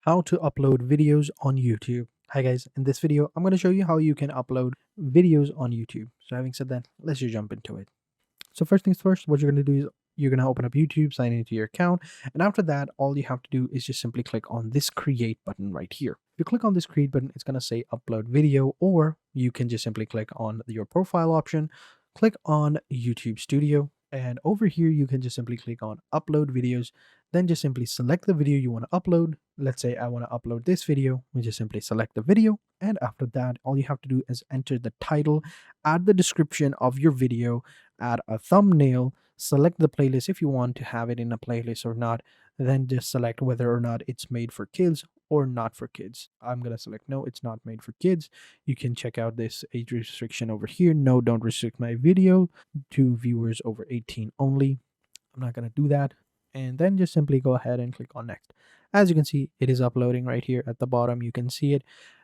How to upload videos on YouTube. Hi guys, in this video I'm going to show you how you can upload videos on YouTube. So having said that, let's just jump into it. So first things first, what you're going to do is you're going to open up YouTube, sign into your account, and after that all you have to do is just simply click on this create button right here. If you click on this create button, it's going to say upload video, or you can just simply click on your profile option, click on YouTube Studio, and over here you can just simply click on upload videos. Then just simply select the video you want to upload. Let's say I want to upload this video. We just simply select the video, and after that all you have to do is enter the title, add the description of your video, add a thumbnail, select the playlist if you want to have it in a playlist or not, then just select whether or not it's made for kids or not for kids. I'm going to select no, it's not made for kids. You can check out this age restriction over here. No, don't restrict my video to viewers over 18 only. I'm not going to do that. And then just simply go ahead and click on next. As you can see, it is uploading right here at the bottom. You can see it.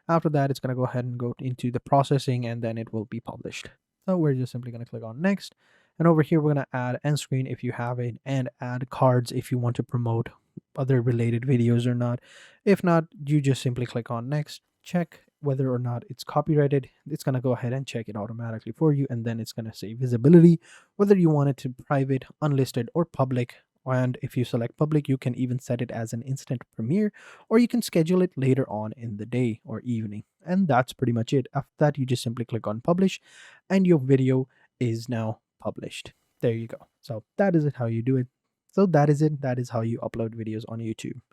After that, it's going to go ahead and go into the processing, and then it will be published. So we're just simply going to click on next. And over here, we're going to add end screen if you have it, and add cards if you want to promote other related videos or not. If not, you just simply click on next, check whether or not it's copyrighted. It's going to go ahead and check it automatically for you. And then it's going to say visibility, whether you want it to private, unlisted, or public. And if you select public, you can even set it as an instant premiere, or you can schedule it later on in the day or evening. And that's pretty much it. After that, you just simply click on publish, and your video is now published. There you go. So that is it how you do it. So that is it. That is how you upload videos on YouTube.